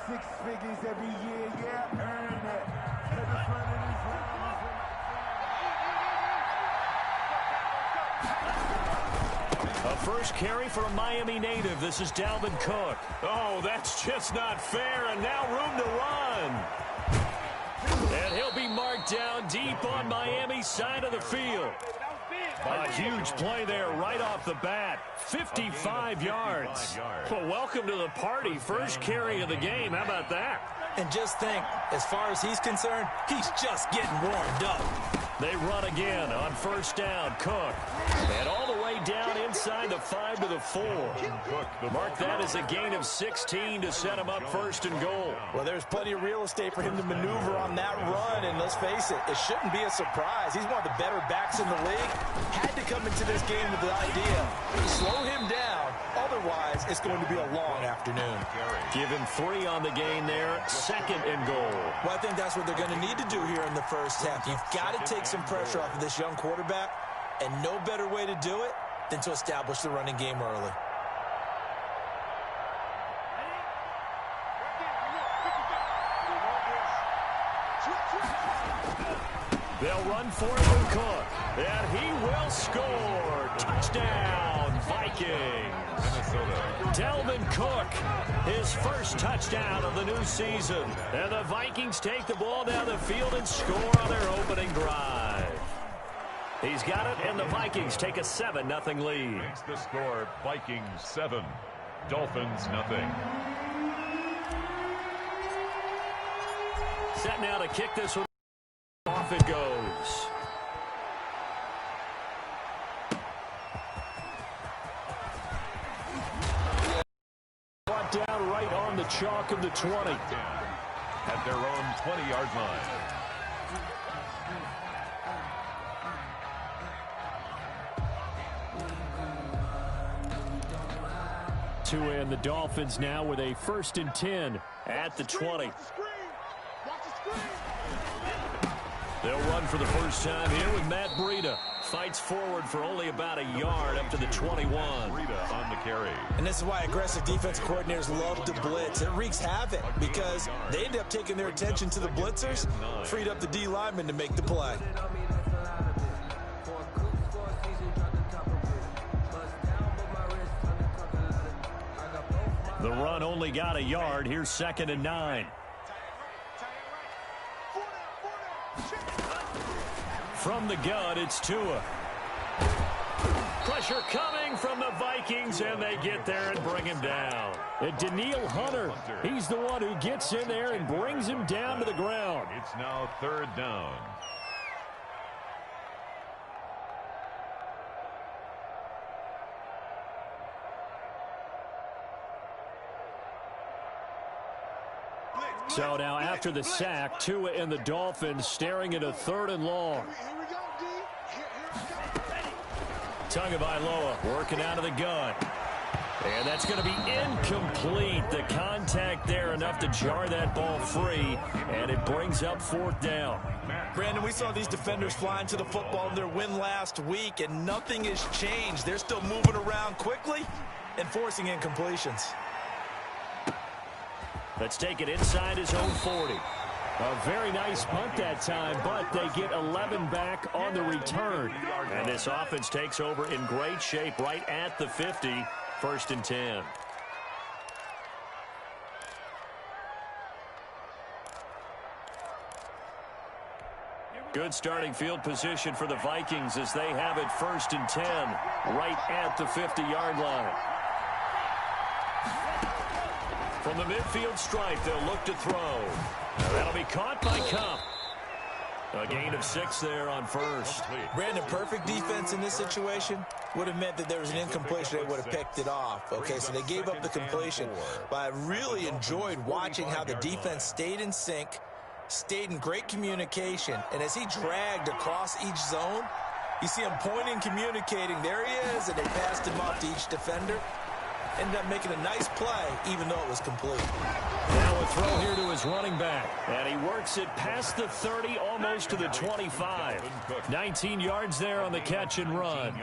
six figures every year, yeah, earn that. A first carry for a Miami native. This is Dalvin Cook. Oh, that's just not fair, and now room to run. And he'll be marked down deep on Miami's side of the field. A huge play there right off the bat. 55 yards. Well, welcome to the party. First carry of the game. How about that? And just think, as far as he's concerned, he's just getting warmed up. They run again on first down. Cook. And all the way down inside the 5 to the 4. Mark that as a gain of 16 to set him up first and goal. Well, there's plenty of real estate for him to maneuver on that run. And let's face it, it shouldn't be a surprise. He's one of the better backs in the league. Had to come into this game with the idea, slow him down. Otherwise, it's going to be a long afternoon. Give him 3 on the gain there. Second and goal. Well, I think that's what they're going to need to do here in the first half. You've got to take some pressure off of this young quarterback, and no better way to do it than to establish the running game early. They'll run for it with Cook, and he will score. Touchdown, Vikings. Dalvin Cook, his first touchdown of the new season. And the Vikings take the ball down the field and score on their opening drive. He's got it, and the Vikings take a 7-0 lead. Makes the score Vikings 7, Dolphins 0. Set now to kick this one. Off it goes. Brought down right on the chalk of the 20. At their own 20-yard line. Tua and the Dolphins now with a 1st and 10 at the 20. They'll run for the first time here with Matt Breida. Fights forward for only about a yard up to the 21. Breida on the carry. And this is why aggressive defensive coordinators love to blitz. It wreaks havoc because they end up taking their attention to the blitzers, freed up the D lineman to make the play. The run only got a yard. Here's 2nd and 9. From the gun, it's Tua. Pressure coming from the Vikings, and they get there and bring him down. And Danielle Hunter, he's the one who gets in there and brings him down to the ground. It's now 3rd down. So now after the sack, Tua and the Dolphins staring at a 3rd and long. Tagovailoa working out of the gun. And that's going to be incomplete. The contact there enough to jar that ball free, and it brings up 4th down. Brandon, we saw these defenders flying to the football in their win last week, and nothing has changed. They're still moving around quickly and forcing incompletions. Let's take it inside his own 40. A very nice punt that time, but they get 11 back on the return. And this offense takes over in great shape right at the 50. 1st and 10. Good starting field position for the Vikings as they have it 1st and 10 right at the 50-yard line. From the midfield stripe, they'll look to throw. That'll be caught by Cup. A gain of 6 there on first. Brandon, perfect defense in this situation would have meant that there was an incompletion. They would have picked it off. Okay, so they gave up the completion. But I really enjoyed watching how the defense stayed in sync, stayed in great communication. And as he dragged across each zone, you see him pointing, communicating. There he is, and they passed him off to each defender. Ended up making a nice play, even though it was complete. Now a throw here to his running back. And he works it past the 30, almost to the 25. 19 yards there on the catch and run.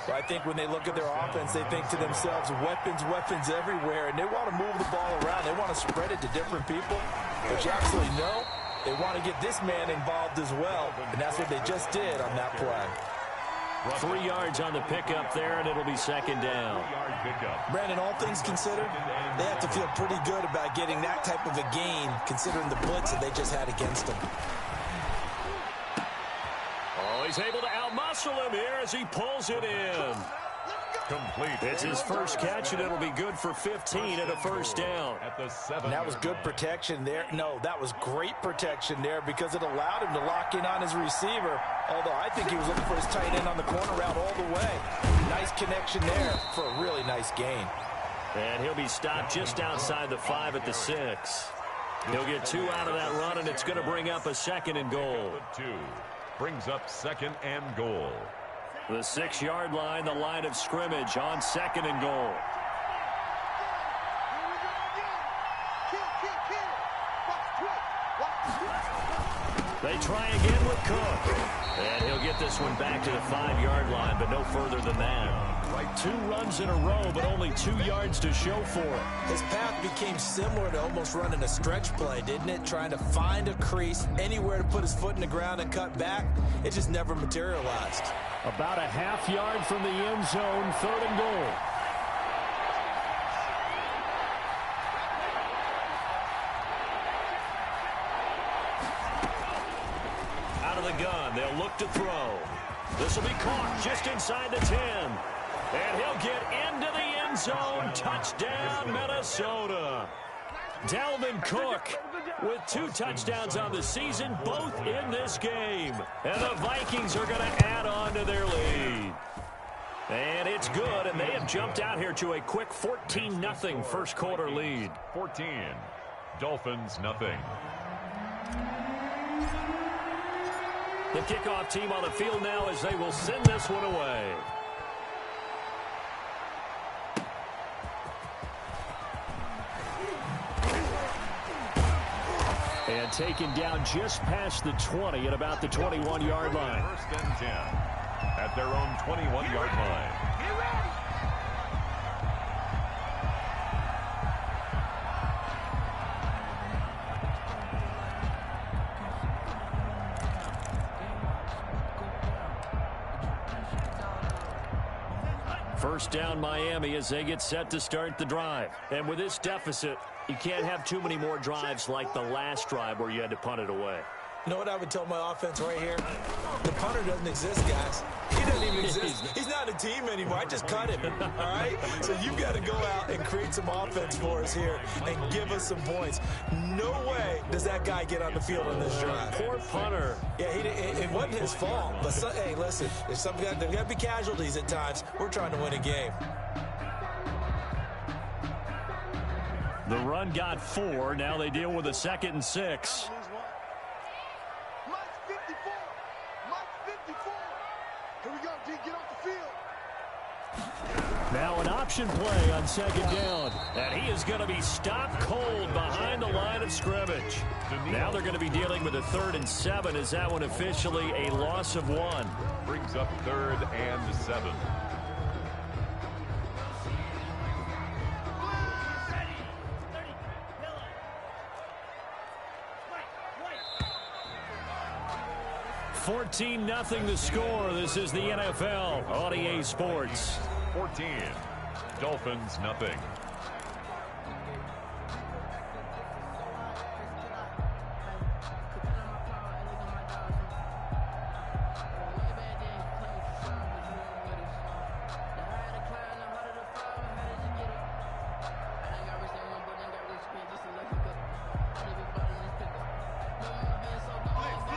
Well, I think when they look at their offense, they think to themselves, weapons, weapons everywhere, and they want to move the ball around. They want to spread it to different people. But you absolutely know they want to get this man involved as well, and that's what they just did on that play. 3 yards on the pickup there, and it'll be second down. Brandon, all things considered, they have to feel pretty good about getting that type of a gain, considering the blitz that they just had against them. Oh, he's able to outmuscle him here as he pulls it in. Complete. It's his first catch, and it'll be good for 15 and a first down. And that was good protection there. No, that was great protection there because it allowed him to lock in on his receiver, although I think he was looking for his tight end on the corner route all the way. Nice connection there for a really nice gain. And he'll be stopped just outside the 5 at the 6. He'll get 2 out of that run, and it's going to bring up a 2nd and goal. 2 brings up 2nd and goal. The 6-yard line, the line of scrimmage on 2nd and goal. They try again with Cook. And he'll get this one back to the 5-yard line, but no further than that. 2 runs in a row, but only 2 yards to show for it. His path became similar to almost running a stretch play, didn't it? Trying to find a crease, anywhere to put his foot in the ground and cut back. It just never materialized. About a half yard from the end zone, 3rd and goal. Out of the gun, they'll look to throw. This will be caught just inside the 10. And he'll get into the end zone. Touchdown, Minnesota. Dalvin Cook with 2 touchdowns on the season, both in this game. And the Vikings are going to add on to their lead. And it's good, and they have jumped out here to a quick 14-0 first quarter lead. 14. Dolphins, nothing. The kickoff team on the field now as they will send this one away. And taken down just past the 20 at about the 21-yard line. 1st and 10 at their own 21-yard line. First down Miami as they get set to start the drive. And with this deficit, you can't have too many more drives like the last drive where you had to punt it away. You know what I would tell my offense right here? The punter doesn't exist, guys. He doesn't even exist. He's not a team anymore. I just cut him, all right? So you've got to go out and create some offense for us here and give us some points. No way does that guy get on the field on this drive. Poor punter. Yeah, it wasn't his fault. But, hey, listen, there's got to be casualties at times. We're trying to win a game. The run got 4. Now they deal with a 2nd and 6. Now an option play on 2nd down. And he is going to be stopped cold behind the line of scrimmage. Now they're going to be dealing with a 3rd and 7. Is that one officially a loss of 1? Brings up 3rd and 7. $14-0 the score. This is the NFL on EA Sports. 14. Dolphins, nothing.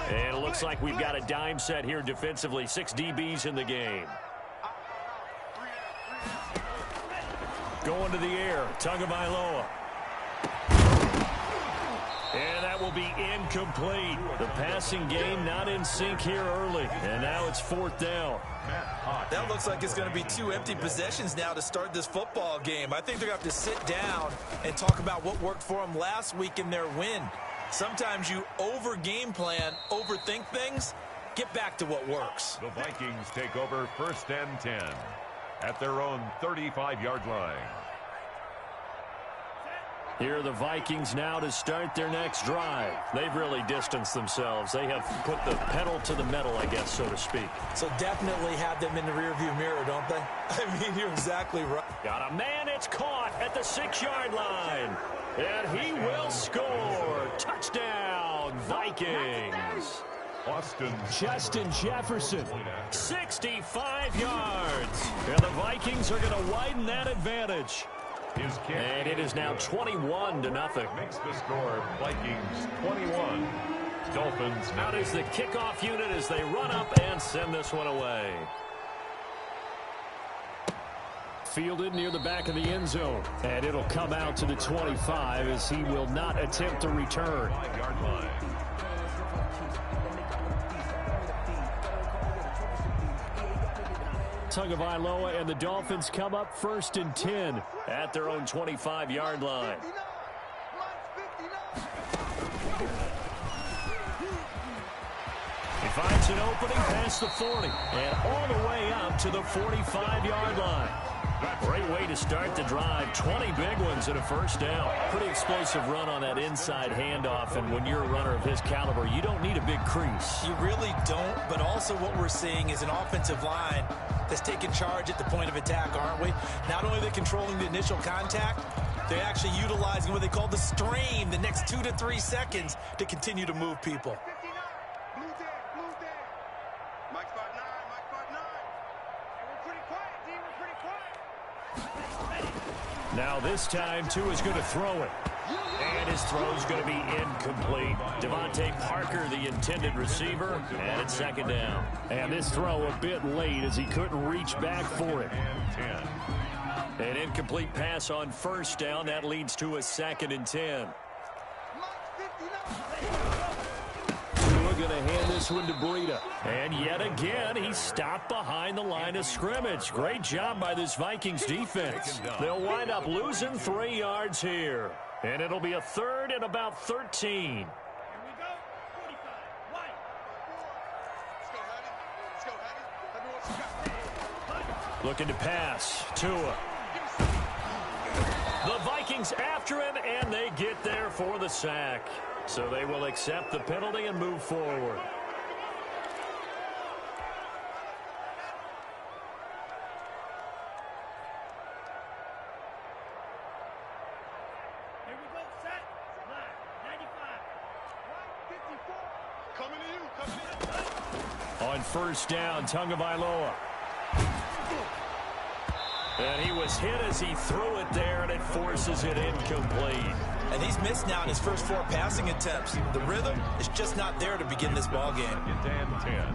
And it looks like we've got a dime set here defensively. 6 DBs in the game. Going to the air. Tagovailoa. And that will be incomplete. The passing game not in sync here early. And now it's 4th down. That looks like it's going to be 2 empty possessions now to start this football game. I think they're going to have to sit down and talk about what worked for them last week in their win. Sometimes you over-game plan, overthink things. Get back to what works. The Vikings take over 1st and 10. at their own 35-yard line. Here are the Vikings now to start their next drive. They've really distanced themselves. They have put the pedal to the metal, I guess, so to speak. So definitely have them in the rearview mirror, don't they? I mean, you're exactly right. Got a man, it's caught at the 6-yard line. And he will score. Touchdown, Vikings. Justin Jefferson, 65 yards. And the Vikings are going to widen that advantage. And it is now 21-0. Makes the score Vikings 21. Dolphins out is the kickoff unit as they run up and send this one away. Fielded near the back of the end zone. And it'll come out to the 25 as he will not attempt to return. 5-yard line. Tagovailoa and the Dolphins come up 1st and 10 at their own 25-yard line. He finds an opening past the 40 and all the way up to the 45-yard line. Great way to start the drive. 20 big ones and a first down. Pretty explosive run on that inside handoff, and when you're a runner of his caliber, you don't need a big crease. You really don't, but also what we're seeing is an offensive line that's taking charge at the point of attack, aren't we? Not only are they controlling the initial contact, they're actually utilizing what they call the strain, the next 2 to 3 seconds, to continue to move people. Now this time, Tua is going to throw it. And his throw is going to be incomplete. Devontae Parker, the intended receiver, and it's 2nd down. And this throw a bit late as he couldn't reach back for it. An incomplete pass on 1st down. That leads to a 2nd and 10. Going to hand this one to Breida. And yet again, he stopped behind the line of scrimmage. Great job by this Vikings defense. They'll wind up losing 3 yards here. And it'll be a 3rd and about 13. Looking to pass. Tua. The Vikings after him, and they get there for the sack. So they will accept the penalty and move forward. Here we go, set. 95. 54. Coming to you, On 1st down, Tagovailoa. And he was hit as he threw it there, and it forces it incomplete. And he's missed now in his first 4 passing attempts. The rhythm is just not there to begin this ball game. and 10.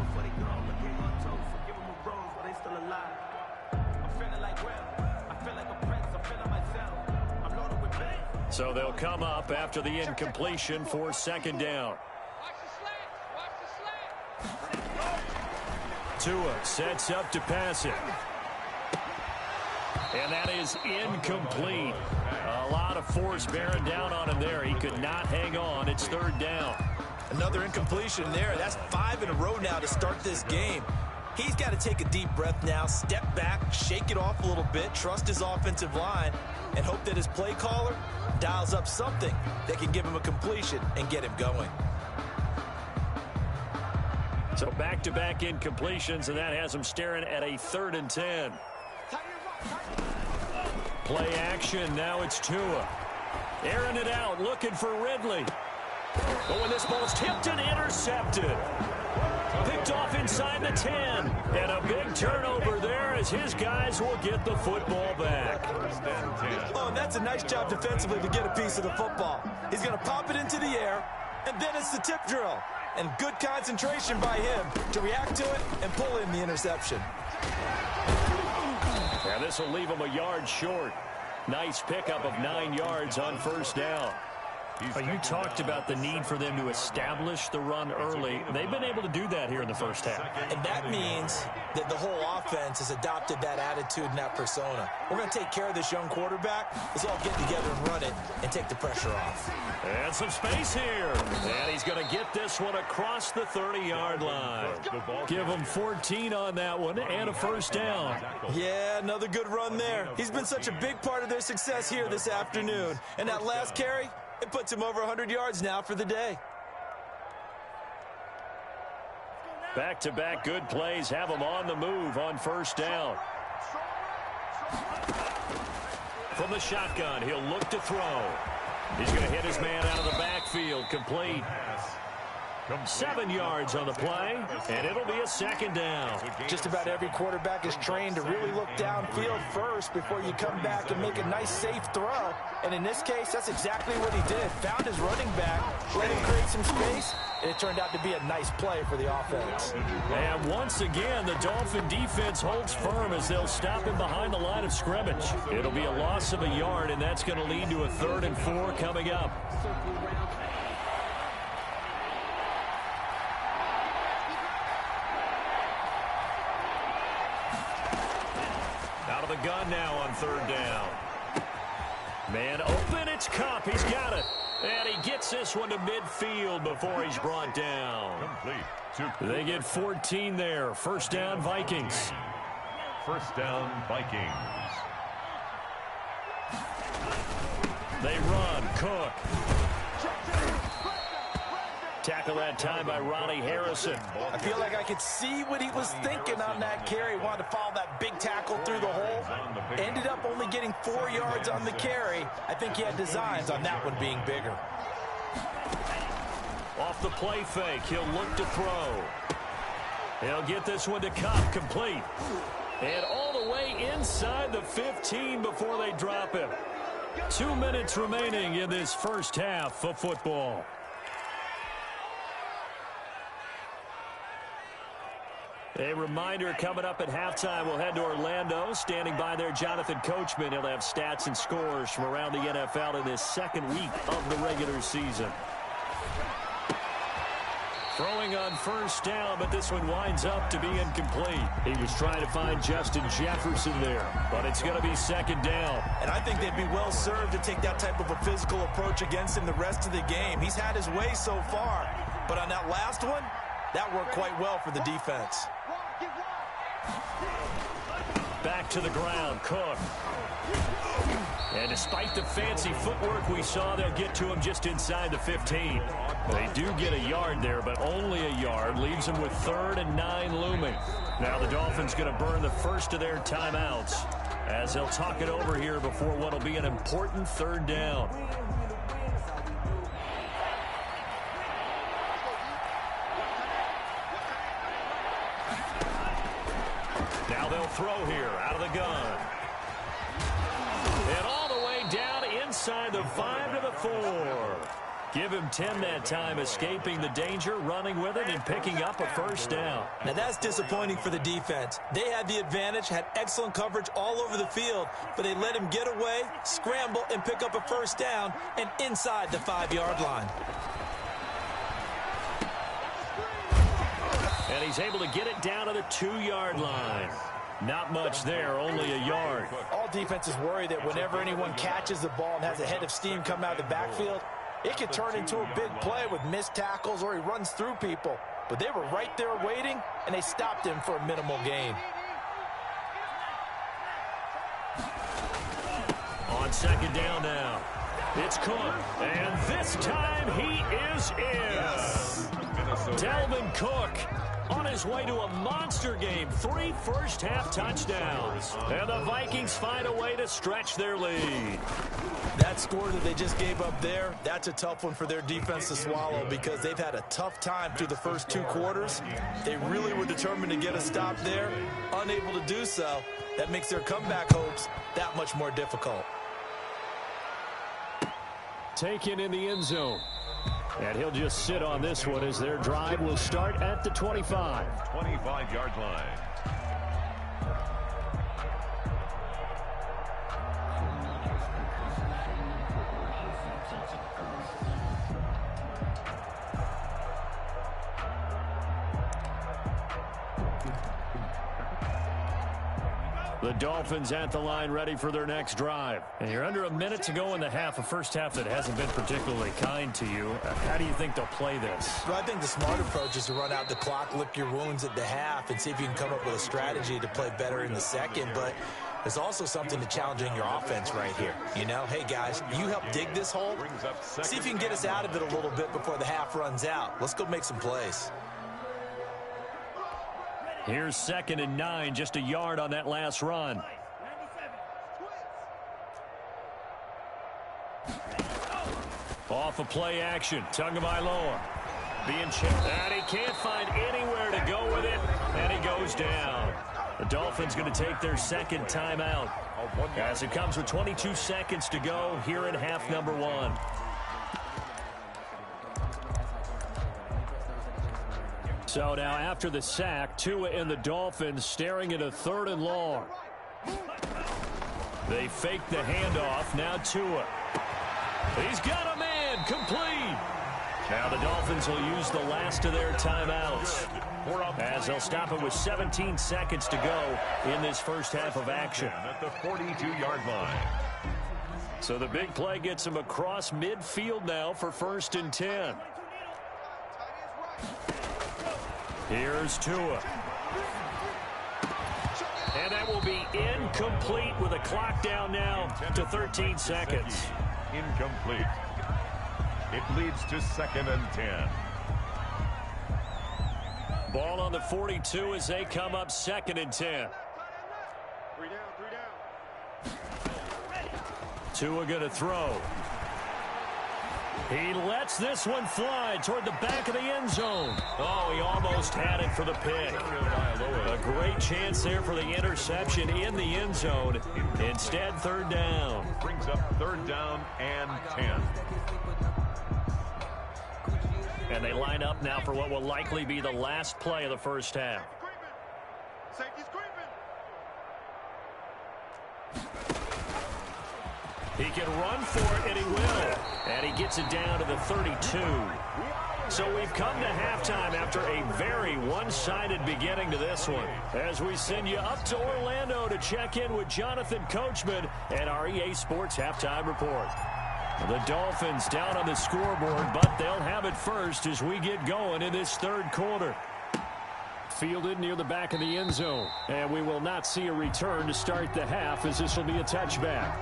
So they'll come up after the incompletion for 2nd down. Tua sets up to pass it. And that is incomplete. A lot of force bearing down on him there. He could not hang on. It's 3rd down. Another incompletion there. That's 5 in a row now to start this game. He's got to take a deep breath now, step back, shake it off a little bit, trust his offensive line, and hope that his play caller dials up something that can give him a completion and get him going. So back-to-back incompletions, and that has him staring at a 3rd and 10. Play action. Now it's Tua. Airing it out, looking for Ridley. But when this ball's tipped and intercepted. Picked off inside the 10. And a big turnover there as his guys will get the football back. Oh, and that's a nice job defensively to get a piece of the football. He's going to pop it into the air, and then it's the tip drill. And good concentration by him to react to it and pull in the interception. And this will leave him a yard short. Nice pickup of 9 yards on 1st down. Well, you talked about the need for them to establish the run early. They've been able to do that here in the first half. And that means that the whole offense has adopted that attitude and that persona. We're going to take care of this young quarterback. Let's all get together and run it and take the pressure off. And some space here. And he's going to get this one across the 30-yard line. Give him 14 on that one and a first down. Yeah, another good run there. He's been such a big part of their success here this afternoon. And that last carry, it puts him over 100 yards now for the day. Back-to-back good plays have him on the move on first down. From the shotgun, he'll look to throw. He's going to hit his man out of the backfield, complete. 7 yards on the play, and it'll be a second down. Just about every quarterback is trained to really look downfield first before you come back and make a nice, safe throw. And in this case, that's exactly what he did. Found his running back, let him create some space, and it turned out to be a nice play for the offense. And once again, the Dolphin defense holds firm as they'll stop him behind the line of scrimmage. It'll be a loss of a yard, and that's going to lead to a 3rd and 4 coming up. Out of the gun now on 3rd down. Man open, it's Kupp. He's got it. And he gets this one to midfield before he's brought down. They get 14 there. First down, Vikings. First down, Vikings. They run. Cook. Tackle that time by Ronnie Harrison. I feel like I could see what he was thinking on that carry. Wanted to follow that big tackle through the hole. Ended up only getting 4 yards on the carry. I think he had designs on that one being bigger. Off the play fake, he'll look to throw. He'll get this one to Kupp, complete. And all the way inside the 15 before they drop him. 2 minutes remaining in this first half of football. A reminder, coming up at halftime, we'll head to Orlando. Standing by there, Jonathan Coachman. He'll have stats and scores from around the NFL in this second week of the regular season. Throwing on first down, but this one winds up to be incomplete. He was trying to find Justin Jefferson there, but it's going to be second down. And I think they'd be well served to take that type of a physical approach against him the rest of the game. He's had his way so far, but on that last one, that worked quite well for the defense. Back to the ground, Cook. And despite the fancy footwork we saw, they'll get to him just inside the 15. They do get a yard there, but only a yard. Leaves them with 3rd and 9 looming. Now the Dolphins going to burn the first of their timeouts as they'll talk it over here before what will be an important 3rd down. Now they'll throw here out of the gun. And all the way down inside the 5 to the 4. Give him 10 that time, escaping the danger, running with it, and picking up a first down. Now that's disappointing for the defense. They had the advantage, had excellent coverage all over the field, but they let him get away, scramble, and pick up a first down, and inside the 5-yard line. And he's able to get it down to the 2-yard line. Not much there, only a yard. All defenses worry that whenever anyone catches the ball and has a head of steam come out of the backfield, it could turn into a big play with missed tackles or he runs through people. But they were right there waiting, and they stopped him for a minimal gain. On second down now, it's Cook. And this time he is in. Dalvin Cook on his way to a monster game. 3 first-half touchdowns. And the Vikings find a way to stretch their lead. That score that they just gave up there, that's a tough one for their defense to swallow because they've had a tough time through the first 2 quarters. They really were determined to get a stop there, unable to do so. That makes their comeback hopes that much more difficult. Taken in the end zone. And he'll just sit on this one as their drive will start at the 25. 25-yard line. The Dolphins at the line ready for their next drive. And you're under a minute to go in the half, a first half that hasn't been particularly kind to you. How do you think they'll play this? Well, I think the smart approach is to run out the clock, lick your wounds at the half, and see if you can come up with a strategy to play better in the second. But there's also something to challenging your offense right here. You know, hey, guys, you help dig this hole. See if you can get us out of it a little bit before the half runs out. Let's go make some plays. Here's 2nd and 9, just a yard on that last run. Off of play action, Tagovailoa being chipped, and he can't find anywhere to go with it, and he goes down. The Dolphins going to take their second timeout as it comes with 22 seconds to go here in half number 1. So now after the sack, Tua and the Dolphins staring at a 3rd and long. They fake the handoff. Now Tua. He's got a man. Complete. Now the Dolphins will use the last of their timeouts as they'll stop it with 17 seconds to go in this first half of action. At the 42-yard line. So the big play gets him across midfield now for 1st and 10. Here's Tua. And that will be incomplete with a clock down now to 13 seconds. Incomplete. It leads to 2nd and 10. Ball on the 42 as they come up 2nd and 10. 3 down. Tua going to throw. He lets this one fly toward the back of the end zone. Oh, he almost had it for the pick. A great chance there for the interception in the end zone. Instead, 3rd down. Brings up 3rd down and 10. And they line up now for what will likely be the last play of the first half. Safety's creeping. He can run for it, and he will. And he gets it down to the 32. So we've come to halftime after a very one-sided beginning to this one. As we send you up to Orlando to check in with Jonathan Coachman and our EA Sports Halftime Report. The Dolphins down on the scoreboard, but they'll have it first as we get going in this 3rd quarter. Fielded near the back of the end zone. And we will not see a return to start the half as this will be a touchback.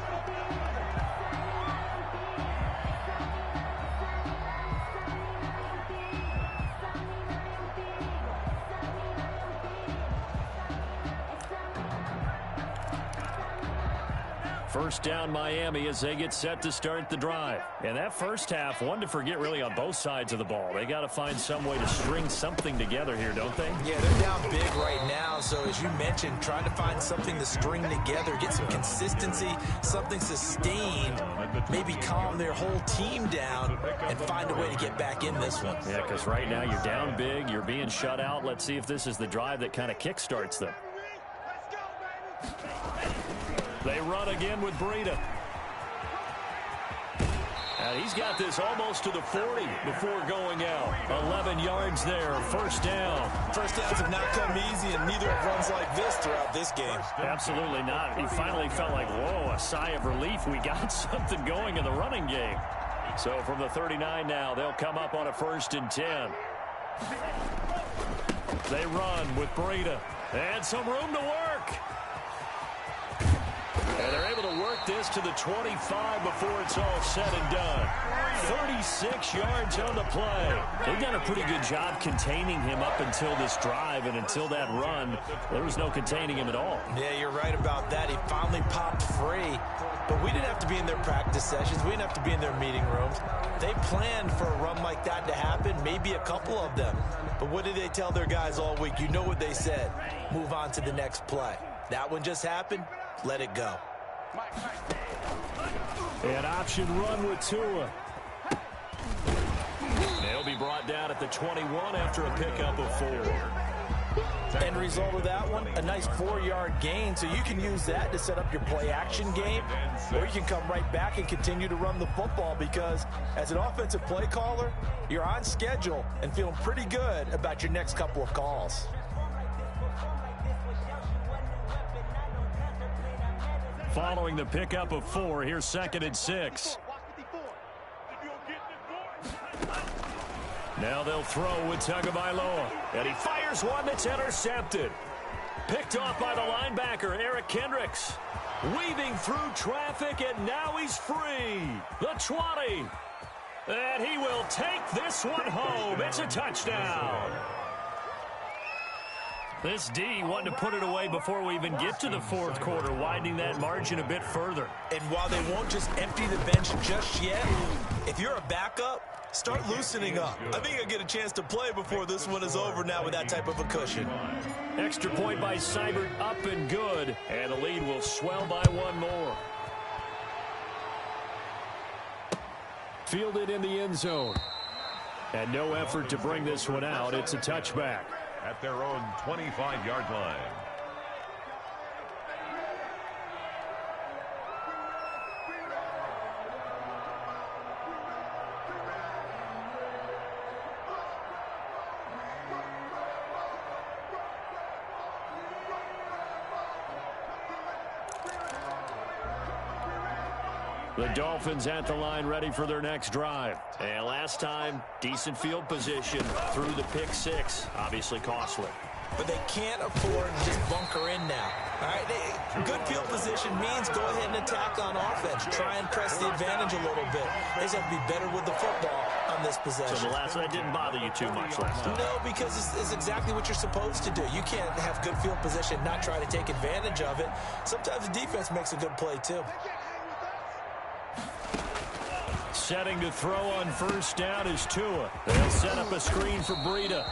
First down Miami as they get set to start the drive. And that first half, one to forget really on both sides of the ball. They got to find some way to string something together here, don't they? Yeah, they're down big right now. So as you mentioned, trying to find something to string together, get some consistency, something sustained, maybe calm their whole team down and find a way to get back in this one. Yeah, because right now you're down big, you're being shut out. Let's see if this is the drive that kind of kickstarts them. They run again with Breida. And he's got this almost to the 40 before going out. 11 yards there, 1st down. First downs have not come easy, and neither have runs like this throughout this game. Absolutely not. He finally felt like, whoa, a sigh of relief. We got something going in the running game. So from the 39 now, they'll come up on a 1st and 10. They run with Breida. And some room to work. And they're able to work this to the 25 before it's all said and done. 36 yards on the play. They've done a pretty good job containing him up until this drive, and until that run, there was no containing him at all. Yeah, you're right about that. He finally popped free. But we didn't have to be in their practice sessions. We didn't have to be in their meeting rooms. They planned for a run like that to happen, maybe a couple of them. But what did they tell their guys all week? You know what they said. Move on to the next play. That one just happened. Let it go. An option run with Tua. They'll be brought down at the 21 after a pickup of 4. End result of that one, a nice 4-yard gain. So you can use that to set up your play-action game, or you can come right back and continue to run the football, because as an offensive play caller, you're on schedule and feeling pretty good about your next couple of calls. Following the pickup of 4, here's 2nd and 6. Now they'll throw with Tagovailoa. And he fires one that's intercepted. Picked off by the linebacker, Eric Kendricks. Weaving through traffic, and now he's free. The 20. And he will take this one home. It's a touchdown. This D wanted to put it away before we even get to the 4th quarter, widening that margin a bit further. And while they won't just empty the bench just yet, if you're a backup, start loosening up. I think I'll get a chance to play before this one is over now with that type of a cushion. Extra point by Seibert, up and good. And the lead will swell by one more. Fielded in the end zone. And no effort to bring this one out. It's a touchback. At their own 25-yard line. The Dolphins at the line, ready for their next drive. And last time, decent field position through the pick 6. Obviously costly. But they can't afford to just bunker in now. All right, good field position means go ahead and attack on offense. Try and press the advantage a little bit. They just have to be better with the football on this possession. So that didn't bother you too much last time? No, because it's exactly what you're supposed to do. You can't have good field position, not try to take advantage of it. Sometimes the defense makes a good play, too. Setting to throw on 1st down is Tua. They'll set up a screen for Breida.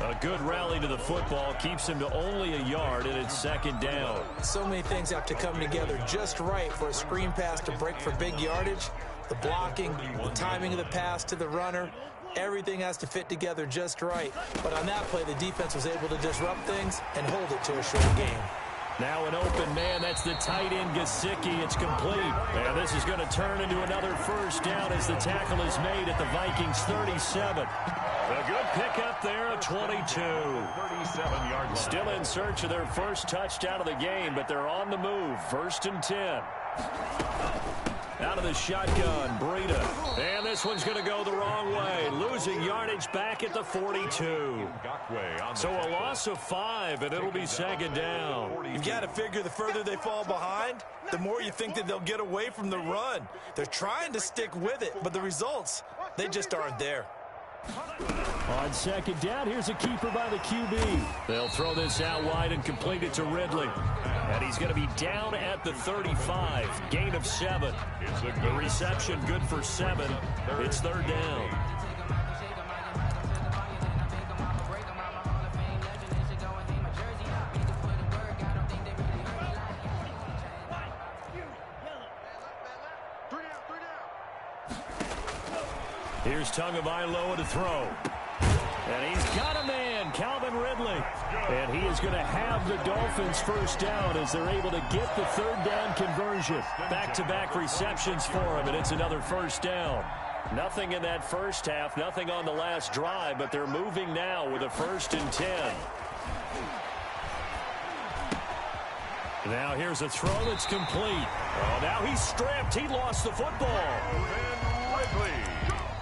A good rally to the football keeps him to only a yard, and it's 2nd down. So many things have to come together just right for a screen pass to break for big yardage. The blocking, the timing of the pass to the runner, everything has to fit together just right. But on that play, the defense was able to disrupt things and hold it to a short game. Now an open man, that's the tight end Gesicki. It's complete. And this is going to turn into another 1st down as the tackle is made at the Vikings 37. A good pickup there, a 22. 37-yard line. Still in search of their first touchdown of the game, but they're on the move. 1st and 10. Out of the shotgun, Breida. And this one's going to go the wrong way. Losing yardage back at the 42. So a loss of 5, and it'll be 2nd down. You've got to figure the further they fall behind, the more you think that they'll get away from the run. They're trying to stick with it, but the results, they just aren't there. On 2nd down, here's a keeper by the QB. They'll throw this out wide and complete it to Ridley. And he's going to be down at the 35. Gain of 7. The reception good for 7. It's 3rd down. Here's Tagovailoa to throw. And he's got a man, Calvin Ridley. And he is going to have the Dolphins 1st down as they're able to get the 3rd down conversion. Back-to-back receptions for him, and it's another 1st down. Nothing in that first half, nothing on the last drive, but they're moving now with a 1st and 10. Now here's a throw that's complete. Oh, now he's stripped. He lost the football. And Ridley.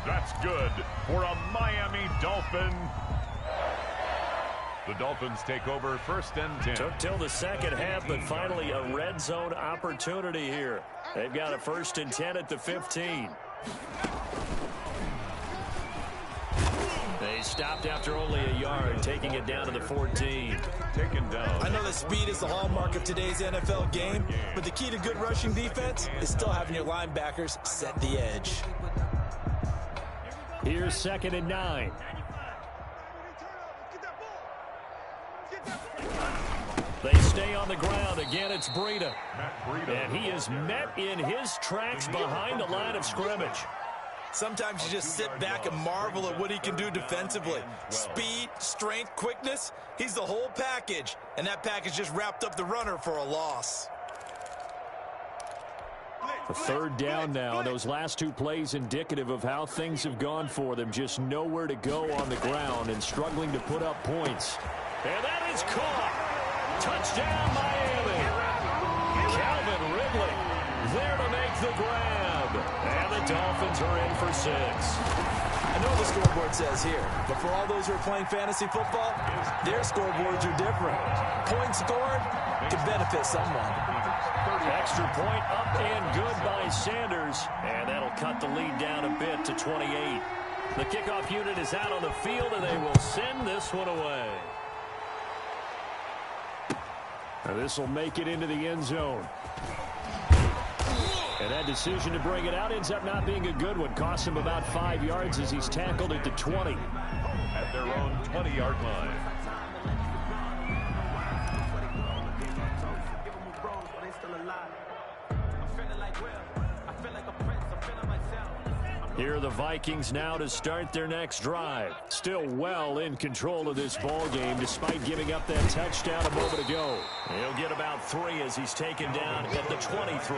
That's good for a Miami Dolphin. The Dolphins take over 1st and 10. Took till the 2nd half, but finally a red zone opportunity here. They've got a 1st and 10 at the 15. They stopped after only a yard, taking it down to the 14. Taken down. I know that speed is the hallmark of today's NFL game, but the key to good rushing defense is still having your linebackers set the edge. Here's 2nd and 9. They stay on the ground. Again, it's Breida. And he is met in his tracks behind the line of scrimmage. Sometimes you just sit back and marvel at what he can do defensively. Speed, strength, quickness, he's the whole package. And that package just wrapped up the runner for a loss. A 3rd down now. Those last 2 plays indicative of how things have gone for them. Just nowhere to go on the ground and struggling to put up points. And that is caught. Touchdown, Miami. Calvin the grab. And the Dolphins are in for 6. I know what the scoreboard says here, but for all those who are playing fantasy football, their scoreboards are different. Points scored could benefit someone. Extra point up and good by Sanders. And that'll cut the lead down a bit to 28. The kickoff unit is out on the field, and they will send this one away. Now this will make it into the end zone. And that decision to bring it out ends up not being a good one. Costs him about 5 yards as he's tackled at the 20. At their own 20-yard line. Here are the Vikings now to start their next drive. Still well in control of this ball game despite giving up that touchdown a moment ago. He'll get about 3 as he's taken down at the 23.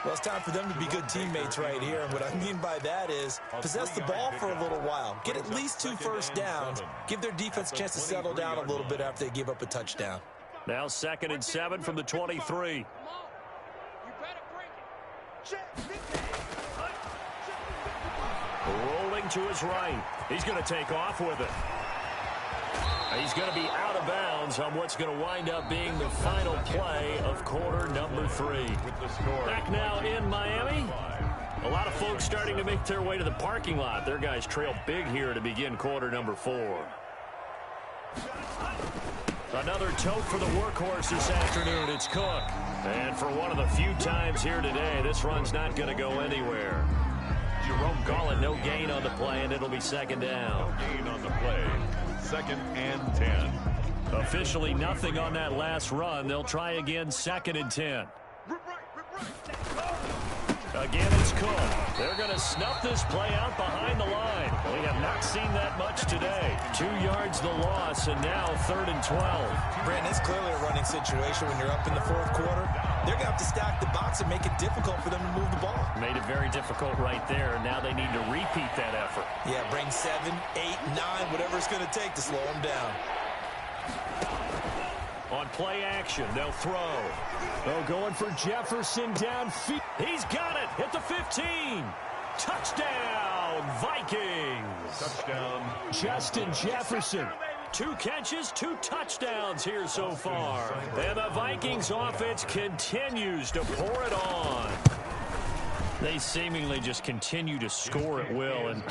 Well, it's time for them to be good teammates right here. And what I mean by that is possess the ball for a little while. Get at least 2 first downs. Give their defense a chance to settle down a little bit after they give up a touchdown. Now 2nd and 7 from the 23. Rolling to his right. He's going to take off with it. He's going to be out of bounds on what's going to wind up being the final play of quarter number 3. Back now in Miami. A lot of folks starting to make their way to the parking lot. Their guys trail big here to begin quarter number 4. Another tote for the workhorse this afternoon. It's Cook. And for one of the few times here today, this run's not going to go anywhere. Jerome Garland, no gain on the play, and it'll be 2nd down. No gain on the play. 2nd and 10. Officially nothing on that last run. They'll try again 2nd and 10. Again, it's Cook. They're going to snuff this play out behind the line. We have not seen that much today. 2 yards the loss, and now 3rd and 12. Brandon, it's clearly a running situation when you're up in the 4th quarter. They're going to have to stack the box and make it difficult for them to move the ball. Made it very difficult right there. Now they need to repeat that effort. Yeah, bring 7, 8, 9, whatever it's going to take to slow them down. On play action, they'll throw. Oh, going for Jefferson downfield. He's got it at the 15. Touchdown, Vikings. Touchdown. Justin Jefferson. 2 catches, 2 touchdowns here so far. And the Vikings offense continues to pour it on. They seemingly just continue to score at will. And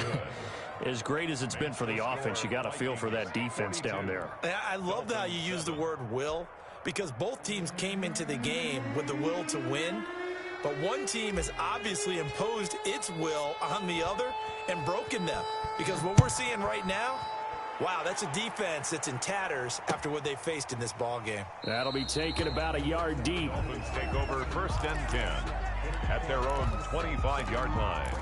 as great as it's been for the offense, you got to feel for that defense down there. I love how you use the word will, because both teams came into the game with the will to win. But one team has obviously imposed its will on the other and broken them. Because what we're seeing right now, wow, that's a defense that's in tatters after what they faced in this ball game. That'll be taken about a yard deep. Dolphins take over 1st and 10 at their own 25-yard line.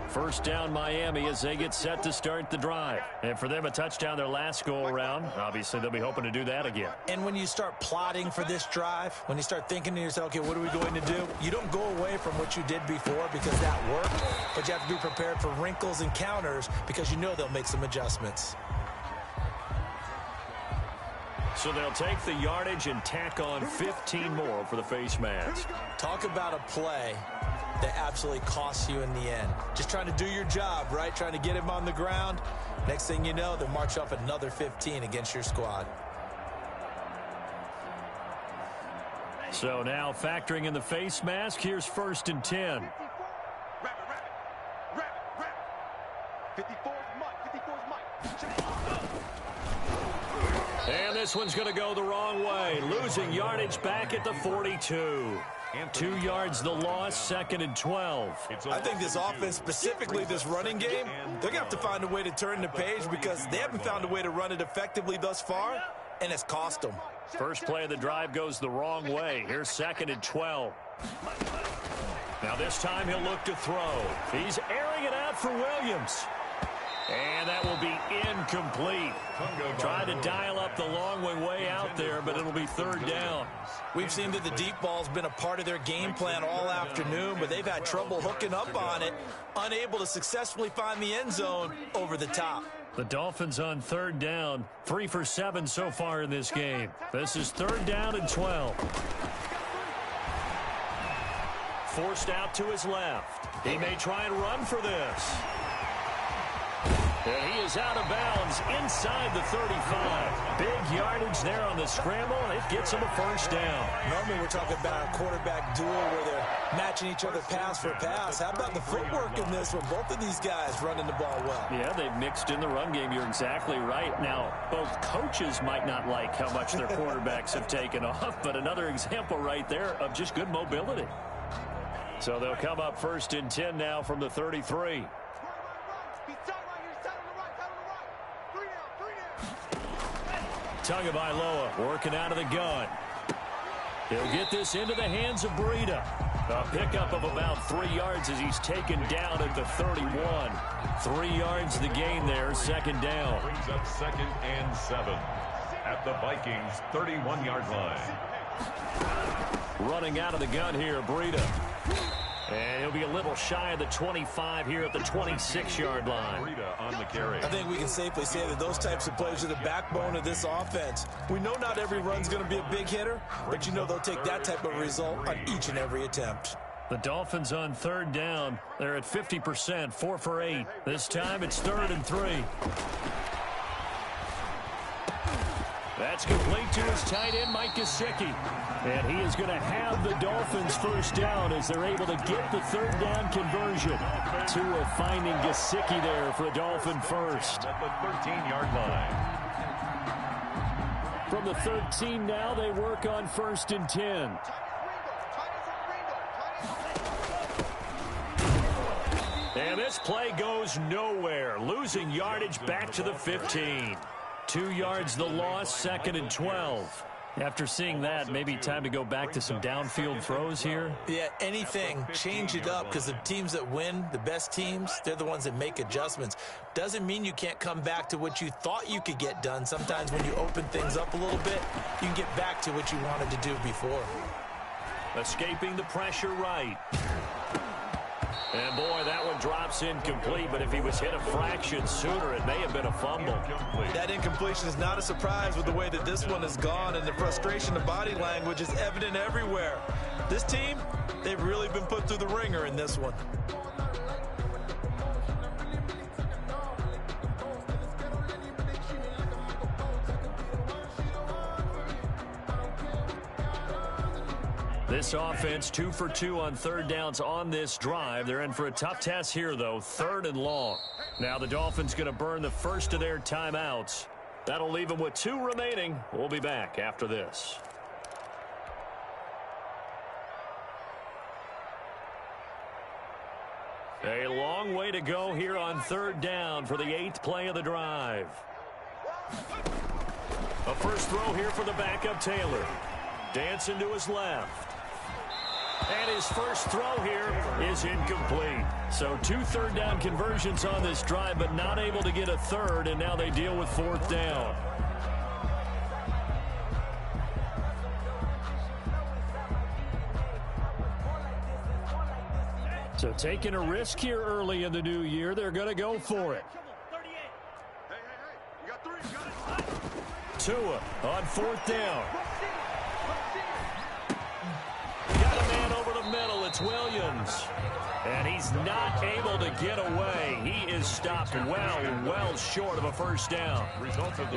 First down Miami as they get set to start the drive. And for them, a touchdown their last go-around. Obviously, they'll be hoping to do that again. And when you start plotting for this drive, when you start thinking to yourself, okay, what are we going to do? You don't go away from what you did before because that worked. But you have to be prepared for wrinkles and counters because you know they'll make some adjustments. So they'll take the yardage and tack on 15 more for the face mask. Talk about a play that absolutely costs you in the end. Just trying to do your job, right? Trying to get him on the ground. Next thing you know, they'll march off another 15 against your squad. So now factoring in the face mask, here's 1st and 10. 54's Mike. And this one's going to go the wrong way. Losing yardage back at the 42. 2 yards the loss, 2nd and 12. I think this offense, specifically this running game, they're going to have to find a way to turn the page because they haven't found a way to run it effectively thus far, and it's cost them. First play of the drive goes the wrong way. Here's 2nd and 12. Now this time he'll look to throw. He's airing it out for Williams. And that will be incomplete. Tried to dial up the long way out there, but it'll be third down. We've seen that the deep ball's been a part of their game plan all afternoon, but they've had trouble hooking up on it, unable to successfully find the end zone over the top. The Dolphins on third down, 3 for 7 so far in this game. This is third down and 12. Forced out to his left. He may try and run for this. And he is out of bounds inside the 35. Big yardage there on the scramble, and it gets him a first down. Normally we're talking about a quarterback duel where they're matching each other pass for pass. How about the footwork in this one? Both of these guys running the ball well. Yeah, they've mixed in the run game. You're exactly right. Now, both coaches might not like how much their quarterbacks have taken off, but another example right there of just good mobility. So they'll come up first and 10 now from the 33. Tagovailoa working out of the gun. He'll get this into the hands of Breida. A pickup of about 3 yards as he's taken down at the 31. 3 yards the gain there, second down. Brings up second and 7 at the Vikings 31-yard line. Running out of the gun here, Breida. And he'll be a little shy of the 25 here at the 26-yard line. Breida on the carry. I think we can safely say that those types of plays are the backbone of this offense. We know not every run's going to be a big hitter, but you know they'll take that type of result on each and every attempt. The Dolphins on third down. They're at 50%, 4 for 8. This time it's third and 3. That's complete to his tight end, Mike Gesicki. And he is going to have the Dolphins first down as they're able to get the third down conversion. Tua finding Gesicki there for a Dolphin first. At the 13-yard line. From the 13 now, they work on first and 10. And this play goes nowhere. Losing yardage back to the 15. 2 yards the loss, second and 12. After seeing that, maybe time to go back to some downfield throws here. Yeah, anything. Change it up because the teams that win, the best teams, they're the ones that make adjustments. Doesn't mean you can't come back to what you thought you could get done. Sometimes when you open things up a little bit, you can get back to what you wanted to do before. Escaping the pressure right. And, boy, that one drops incomplete, but if he was hit a fraction sooner, it may have been a fumble. That incompletion is not a surprise with the way that this one has gone, and the frustration of body language is evident everywhere. This team, they've really been put through the ringer in this one. This offense 2 for 2 on third downs on this drive. They're in for a tough test here, though, third and long. Now the Dolphins going to burn the first of their timeouts. That'll leave them with 2 remaining. We'll be back after this. A long way to go here on third down for the 8th play of the drive. A first throw here for the backup Taylor. Dancing to his left. And his first throw here is incomplete. So 2 third down conversions on this drive, but not able to get a third, and now they deal with fourth down. So taking a risk here early in the new year, they're going to go for it. Tua on fourth down. Got a man over the middle. It's Williams. And he's not able to get away. He is stopped well short of a first down.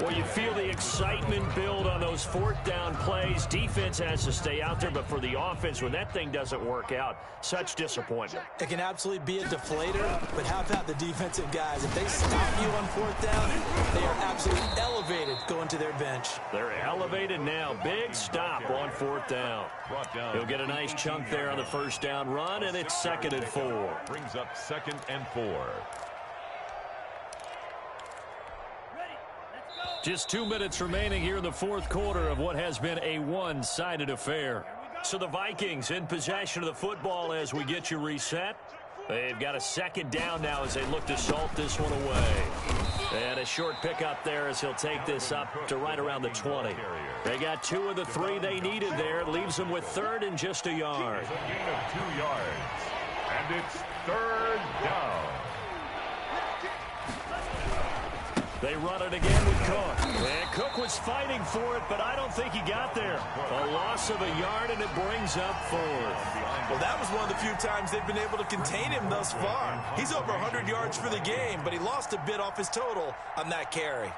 Well, you feel the excitement build on those fourth down plays. Defense has to stay out there, but for the offense, when that thing doesn't work out, such disappointment. It can absolutely be a deflator, but how about the defensive guys? If they stop you on fourth down, they are absolutely elevated going to their bench. They're elevated now. Big stop on fourth down. He'll get a nice chunk there on the first down run, and it's second and 4. Brings up second and 4. Just 2 minutes remaining here in the fourth quarter of what has been a one-sided affair. So the Vikings in possession of the football as we get you reset. They've got a second down now as they look to salt this one away. And a short pickup there as he'll take this up to right around the 20. They got 2 of the 3 they needed there. Leaves them with 3rd and just a yard. It's a gain of 2 yards. And it's 3rd down. They run it again with Cook. And Cook was fighting for it, but I don't think he got there. A loss of a yard, and it brings up 4th. Well, that was one of the few times they've been able to contain him thus far. He's over 100 yards for the game, but he lost a bit off his total on that carry.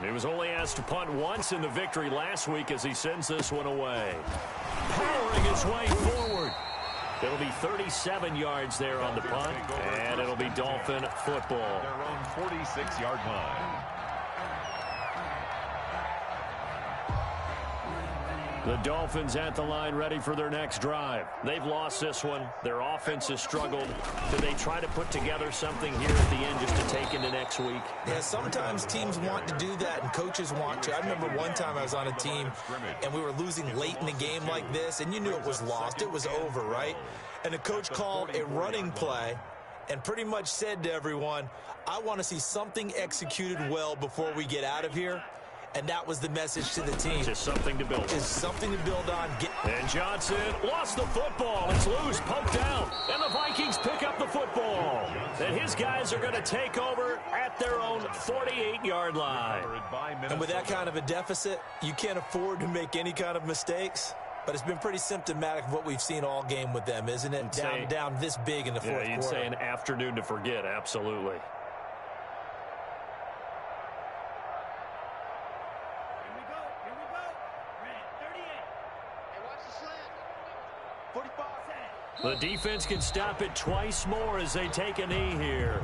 He was only asked to punt once in the victory last week as he sends this one away. Powering his way forward. It'll be 37 yards there on the punt, and it'll be Dolphin football. Their own 46-yard line. The Dolphins at the line ready for their next drive. They've lost this one. Their offense has struggled. Do they try to put together something here at the end just to take into next week? Yeah, sometimes teams want to do that and coaches want to. I remember one time I was on a team and we were losing late in a game like this, and you knew it was lost. It was over, right? And the coach called a running play and pretty much said to everyone, I want to see something executed well before we get out of here. And that was the message to the team. Just something to build on. Just something to build on. And Johnson lost the football. It's loose, poked out. And the Vikings pick up the football. And his guys are going to take over at their own 48-yard line. And with that kind of a deficit, you can't afford to make any kind of mistakes. But it's been pretty symptomatic of what we've seen all game with them, isn't it? Down this big in the fourth quarter. You'd say an afternoon to forget, absolutely. The defense can stop it twice more as they take a knee here.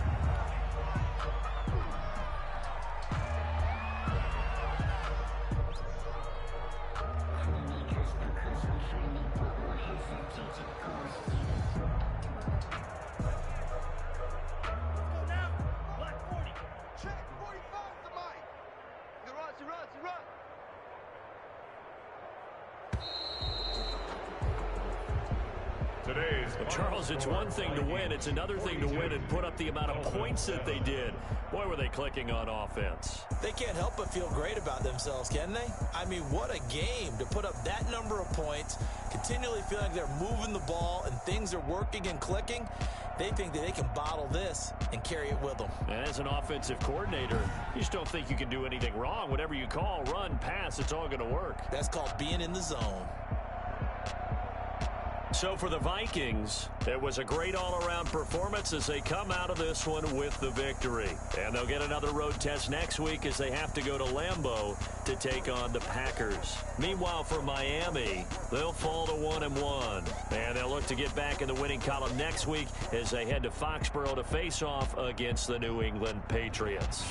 Charles, it's one thing to win. It's another thing to win and put up the amount of points that they did. Boy, were they clicking on offense. They can't help but feel great about themselves, can they? I mean, what a game to put up that number of points, continually feeling like they're moving the ball and things are working and clicking. They think that they can bottle this and carry it with them. And as an offensive coordinator, you just don't think you can do anything wrong. Whatever you call, run, pass, it's all going to work. That's called being in the zone. So for the Vikings, it was a great all-around performance as they come out of this one with the victory. And they'll get another road test next week as they have to go to Lambeau to take on the Packers. Meanwhile, for Miami, they'll fall to 1-1. And they'll look to get back in the winning column next week as they head to Foxborough to face off against the New England Patriots.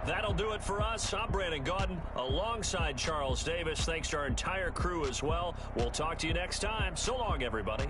That'll do it for us. I'm Brandon Gaudin alongside Charles Davis. Thanks to our entire crew as well. We'll talk to you next time. So long, everybody.